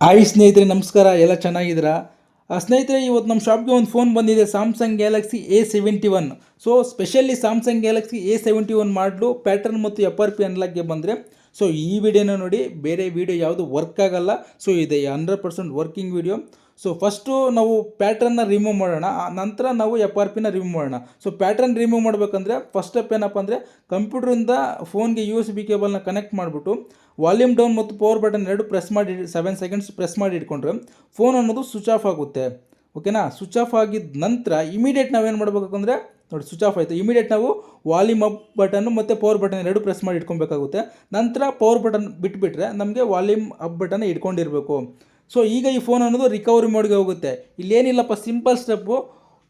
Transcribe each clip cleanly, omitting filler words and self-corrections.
Hi ಸ್ನೇಹಿತರೆ, ನಮಸ್ಕಾರ. ಎಲ್ಲ ಚೆನ್ನಾಗಿದ್ದೀರಾ? ಸ್ನೇಹಿತರೆ, ಇವತ್ತು ನಮ್ಮ ಶಾಪ್ಗೆ ಒಂದು ಫೋನ್ ಬಂದಿದೆ, Samsung Galaxy A71. So specially Samsung Galaxy A71 ಮಾಡಲು ಪ್ಯಾಟರ್ನ್ ಮತ್ತು FRP ಅನ್ಲಾಕ್ಗೆ ಬಂದರೆ, ಸೊ ಈ ವಿಡಿಯೋನ ನೋಡಿ. ಬೇರೆ ವಿಡಿಯೋ ಯಾವುದು ವರ್ಕ್ ಆಗಲ್ಲ. ಸೊ ಇದೆ 100% ವರ್ಕಿಂಗ್ ವಿಡಿಯೋ. ಸೊ ಫಸ್ಟು ನಾವು ಪ್ಯಾಟ್ರನ್ನ ರಿಮೂವ್ ಮಾಡೋಣ, ನಂತರ ನಾವು FRPನ ರಿಮೂವ್ ಮಾಡೋಣ. ಸೊ ಪ್ಯಾಟ್ರನ್ ರಿಮೂವ್ ಮಾಡಬೇಕಂದ್ರೆ ಫಸ್ಟ್ ಸ್ಟೆಪ್ ಏನಪ್ಪ ಅಂದರೆ, ಕಂಪ್ಯೂಟ್ರಿಂದ ಫೋನ್ಗೆ USB ಕೇಬಲ್ನ ಕನೆಕ್ಟ್ ಮಾಡಿಬಿಟ್ಟು ವಾಲ್ಯೂಮ್ ಡೌನ್ ಮತ್ತು ಪವರ್ ಬಟನ್ ಎರಡು ಪ್ರೆಸ್ ಮಾಡಿ 7 ಸೆಕೆಂಡ್ಸ್ ಪ್ರೆಸ್ ಮಾಡಿ ಇಟ್ಕೊಂಡ್ರೆ ಫೋನ್ ಅನ್ನೋದು ಸ್ವಿಚ್ ಆಫ್ ಆಗುತ್ತೆ. ಓಕೆನಾ? ಸ್ವಿಚ್ ಆಫ್ ಆಗಿದ ನಂತರ ಇಮಿಡಿಯೇಟ್ ನಾವೇನು ಮಾಡಬೇಕಂದ್ರೆ, ನೋಡಿ ಸ್ವಿಚ್ ಆಫ್ ಆಯಿತು, ಇಮಿಡಿಯೇಟ್ ನಾವು ವಾಲ್ಯೂಮ್ ಅಪ್ ಬಟನ್ನು ಮತ್ತು ಪವರ್ ಬಟನ್ ಎರಡು ಪ್ರೆಸ್ ಮಾಡಿ ಇಟ್ಕೊಬೇಕಾಗುತ್ತೆ. ನಂತರ ಪವರ್ ಬಟನ್ ಬಿಟ್ಬಿಟ್ರೆ ನಮಗೆ ವಾಲ್ಯೂಮ್ ಅಪ್ ಬಟನ್ ಇಟ್ಕೊಂಡಿರಬೇಕು. ಸೊ ಈಗ ಈ ಫೋನ್ ಅನ್ನೋದು ರಿಕವರಿ ಮೋಡ್ಗೆ ಹೋಗುತ್ತೆ. ಇಲ್ಲೇನಿಲ್ಲಪ್ಪ, ಸಿಂಪಲ್ ಸ್ಟೆಪ್ಪು.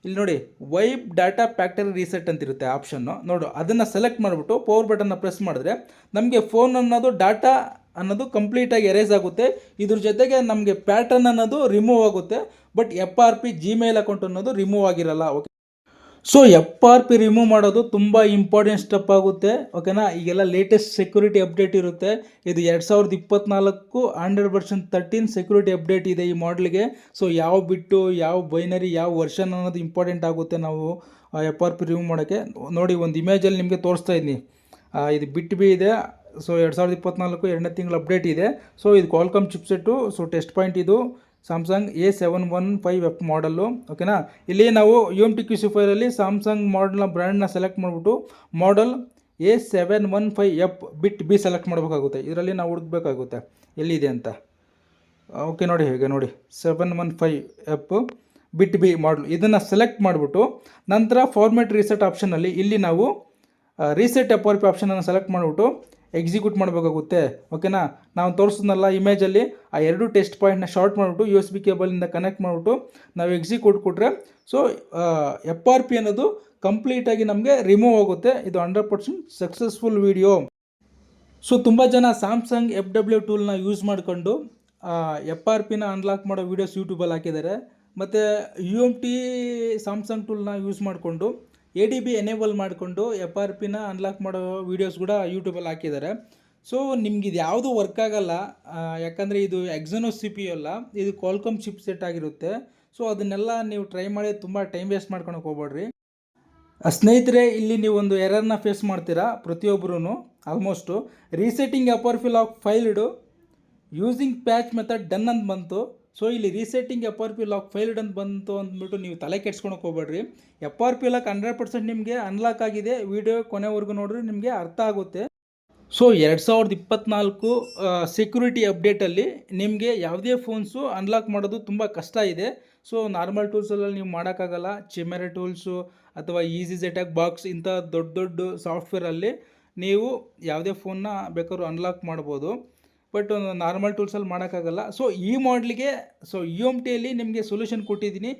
ಇಲ್ಲಿ ನೋಡಿ, ವೈಪ್ ಡಾಟಾ ಫ್ಯಾಕ್ಟರಿ ರೀಸೆಟ್ ಅಂತಿರುತ್ತೆ ಆಪ್ಷನ್ನು. ನೋಡು, ಅದನ್ನು ಸೆಲೆಕ್ಟ್ ಮಾಡಿಬಿಟ್ಟು ಪವರ್ ಬಟನ್ನ ಪ್ರೆಸ್ ಮಾಡಿದ್ರೆ ನಮಗೆ ಫೋನ್ ಅನ್ನೋದು ಡಾಟಾ ಅನ್ನೋದು ಕಂಪ್ಲೀಟಾಗಿ ಎರೇಸ್ ಆಗುತ್ತೆ. ಇದ್ರ ಜೊತೆಗೆ ನಮಗೆ ಪ್ಯಾಟರ್ನ್ ಅನ್ನೋದು ರಿಮೂವ್ ಆಗುತ್ತೆ. ಬಟ್ FRP ಜಿಮೇಲ್ ಅಕೌಂಟ್ ಅನ್ನೋದು ರಿಮೂವ್ ಆಗಿರಲ್ಲ. ಓಕೆ, ಸೊ FRP ರಿಮೂವ್ ಮಾಡೋದು ತುಂಬ ಇಂಪಾರ್ಟೆಂಟ್ ಸ್ಟೆಪ್ ಆಗುತ್ತೆ. ಓಕೆನಾ? ಈಗೆಲ್ಲ ಲೇಟೆಸ್ಟ್ ಸೆಕ್ಯೂರಿಟಿ ಅಪ್ಡೇಟ್ ಇರುತ್ತೆ. ಇದು 2024 100% ಸೆಕ್ಯೂರಿಟಿ ಅಪ್ಡೇಟ್ ಇದೆ ಈ ಮಾಡಲ್ಗೆ. ಸೊ ಯಾವ ಬಿಟ್ಟು ಯಾವ ಬೈನರಿ ಯಾವ ವರ್ಷನ್ ಅನ್ನೋದು ಇಂಪಾರ್ಟೆಂಟ್ ಆಗುತ್ತೆ ನಾವು FRP ರಿಮೂವ್ ಮಾಡೋಕ್ಕೆ. ನೋಡಿ, ಒಂದು ಇಮೇಜಲ್ಲಿ ನಿಮಗೆ ತೋರಿಸ್ತಾ ಇದ್ದೀನಿ. ಇದು ಬಿಟ್ ಬಿ ಇದೆ. ಸೊ 2024 ಎರಡನೇ ತಿಂಗಳು ಅಪ್ಡೇಟ್ ಇದೆ. ಸೊ ಇದು ಕ್ವಾಲ್ಕಾಮ್ ಚಿಪ್ಸೆಟ್ಟು. ಸೊ ಟೆಸ್ಟ್ ಪಾಯಿಂಟ್ ಇದು ಸ್ಯಾಮ್ಸಂಗ್ A715F ಮಾಡಲ್ಲು. ಓಕೆನಾ? ಇಲ್ಲಿ ನಾವು UMTQC5ರಲ್ಲಿ ಸ್ಯಾಮ್ಸಂಗ್ ಮಾಡಲ್ನ ಬ್ರ್ಯಾಂಡ್ನ ಸೆಲೆಕ್ಟ್ ಮಾಡಿಬಿಟ್ಟು ಮಾಡಲ್ A715F ಬಿಟ್ ಬಿ ಸೆಲೆಕ್ಟ್ ಮಾಡಬೇಕಾಗುತ್ತೆ. ಇದರಲ್ಲಿ ನಾವು ಹುಡುಕಬೇಕಾಗುತ್ತೆ ಎಲ್ಲಿದೆ ಅಂತ. ಓಕೆ, ನೋಡಿ, ಹೇಗೆ ನೋಡಿ 715F ಬಿಟ್ ಬಿ ಮಾಡಲ್, ಇದನ್ನು ಸೆಲೆಕ್ಟ್ ಮಾಡಿಬಿಟ್ಟು ನಂತರ ಫಾರ್ಮ್ಯಾಟ್ ರೀಸೆಟ್ ಆಪ್ಷನಲ್ಲಿ ಇಲ್ಲಿ ನಾವು ರೀಸೆಟ್ FRP ಆಪ್ಷನನ್ನು ಸೆಲೆಕ್ಟ್ ಮಾಡಿಬಿಟ್ಟು ಎಕ್ಸಿಕ್ಯೂಟ್ ಮಾಡಬೇಕಾಗುತ್ತೆ. ಓಕೆನಾ? ನಾವು ತೋರಿಸಿದ್ನಲ್ಲ ಇಮೇಜಲ್ಲಿ, ಆ ಎರಡು ಟೆಸ್ಟ್ ಪಾಯಿಂಟ್ನ ಶಾರ್ಟ್ ಮಾಡಿಬಿಟ್ಟು USB ಕೇಬಲಿಂದ ಕನೆಕ್ಟ್ ಮಾಡಿಬಿಟ್ಟು ನಾವು ಎಕ್ಸಿಕ್ಯೂಟ್ ಕೊಟ್ಟರೆ ಸೊ FRP ಅನ್ನೋದು ಕಂಪ್ಲೀಟಾಗಿ ನಮಗೆ ರಿಮೂವ್ ಆಗುತ್ತೆ. ಇದು 100% ಸಕ್ಸಸ್ಫುಲ್ ವಿಡಿಯೋ. ಸೊ ತುಂಬ ಜನ ಸ್ಯಾಮ್ಸಂಗ್ FW ಟೂಲ್ನ ಯೂಸ್ ಮಾಡಿಕೊಂಡು FRPನ ಅನ್ಲಾಕ್ ಮಾಡೋ ವೀಡಿಯೋಸ್ ಯೂಟ್ಯೂಬಲ್ಲಿ ಹಾಕಿದ್ದಾರೆ. ಮತ್ತು UMT ಸ್ಯಾಮ್ಸಂಗ್ ಟೂಲ್ನ ಯೂಸ್ ಮಾಡಿಕೊಂಡು ADB ಎನೇಬಲ್ ಮಾಡಿಕೊಂಡು FRPನ ಅನ್ಲಾಕ್ ಮಾಡೋ ವೀಡಿಯೋಸ್ ಕೂಡ ಯೂಟ್ಯೂಬಲ್ಲಿ ಹಾಕಿದ್ದಾರೆ. ಸೊ ನಿಮ್ಗೆ ಇದು ಯಾವುದು ವರ್ಕ್ ಆಗಲ್ಲ, ಯಾಕಂದರೆ ಇದು ಎಕ್ಸನೋಸ್ CPU ಅಲ್ಲ, ಇದು ಕ್ವಾಲ್ಕಾಮ್ ಚಿಪ್ ಸೆಟ್ ಆಗಿರುತ್ತೆ. ಸೊ ಅದನ್ನೆಲ್ಲ ನೀವು ಟ್ರೈ ಮಾಡಿ ತುಂಬ ಟೈಮ್ ವೇಸ್ಟ್ ಮಾಡ್ಕೊಳಕ್ಕೆ ಹೋಗ್ಬೇಡ್ರಿ. ಸ್ನೇಹಿತರೆ, ಇಲ್ಲಿ ನೀವು ಒಂದು ಎರರ್ನ ಫೇಸ್ ಮಾಡ್ತೀರಾ ಪ್ರತಿಯೊಬ್ಬರೂ. Almost resetting FRP lock failed using patch method done ಅಂತ ಬಂತು. ಸೊ ಇಲ್ಲಿ ರೀಸೆಟ್ಟಿಂಗ್ FRP ಲಾಕ್ ಫೈಲ್ಡ್ ಅಂತ ಬಂತು ಅಂದ್ಬಿಟ್ಟು ನೀವು ತಲೆ ಕೆಡ್ಸ್ಕೊಳಕ್ಕೆ ಹೋಗ್ಬೇಡ್ರಿ. FRP ಲಾಕ್ 100% ನಿಮಗೆ ಅನ್ಲಾಕ್ ಆಗಿದೆ. ವಿಡಿಯೋ ಕೊನೆವರೆಗೂ ನೋಡ್ರಿ, ನಿಮಗೆ ಅರ್ಥ ಆಗುತ್ತೆ. ಸೊ 2024 ಸೆಕ್ಯೂರಿಟಿ ಅಪ್ಡೇಟಲ್ಲಿ ನಿಮಗೆ ಯಾವುದೇ ಫೋನ್ಸು ಅನ್ಲಾಕ್ ಮಾಡೋದು ತುಂಬ ಕಷ್ಟ ಇದೆ. ಸೊ ನಾರ್ಮಲ್ ಟೂಲ್ಸಲ್ಲಿ ನೀವು ಮಾಡೋಕ್ಕಾಗಲ್ಲ. ಚಿಮೆರಾ ಟೂಲ್ಸು ಅಥವಾ ಈಸಿ ಜೆಟಾಕ್ ಬಾಕ್ಸ್ ಇಂಥ ದೊಡ್ಡ ದೊಡ್ಡ ಸಾಫ್ಟ್ವೇರಲ್ಲಿ ನೀವು ಯಾವುದೇ ಫೋನ್ನ ಬೇಕಾದ್ರೂ ಅನ್ಲಾಕ್ ಮಾಡ್ಬೋದು. ಬಟ್ ನಾರ್ಮಲ್ ಟೂಲ್ಸಲ್ಲಿ ಮಾಡೋಕ್ಕಾಗಲ್ಲ. ಸೊ ಈ ಮಾಡಲಿಗೆ ಸೊ UMTಯಲ್ಲಿ ನಿಮಗೆ ಸೊಲ್ಯೂಷನ್ ಕೊಟ್ಟಿದ್ದೀನಿ.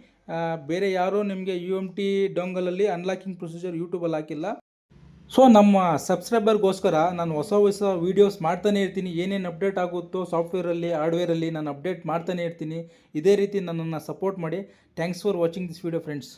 ಬೇರೆ ಯಾರೂ ನಿಮಗೆ UMT ಡೊಂಗಲಲ್ಲಿ ಅನ್ಲಾಕಿಂಗ್ ಪ್ರೊಸೀಜರ್ ಯೂಟ್ಯೂಬಲ್ಲಿ ಹಾಕಿಲ್ಲ. ಸೊ ನಮ್ಮ ಸಬ್ಸ್ಕ್ರೈಬರ್ಗೋಸ್ಕರ ನಾನು ಹೊಸ ವೀಡಿಯೋಸ್ ಮಾಡ್ತಾನೆ ಇರ್ತೀನಿ. ಏನೇನು ಅಪ್ಡೇಟ್ ಆಗುತ್ತೋ ಸಾಫ್ಟ್ವೇರಲ್ಲಿ ಹಾರ್ಡ್ವೇರಲ್ಲಿ ನಾನು ಅಪ್ಡೇಟ್ ಮಾಡ್ತಾನೆ ಇರ್ತೀನಿ. ಇದೇ ರೀತಿ ನನ್ನನ್ನು ಸಪೋರ್ಟ್ ಮಾಡಿ. Thanks for watching this video friends.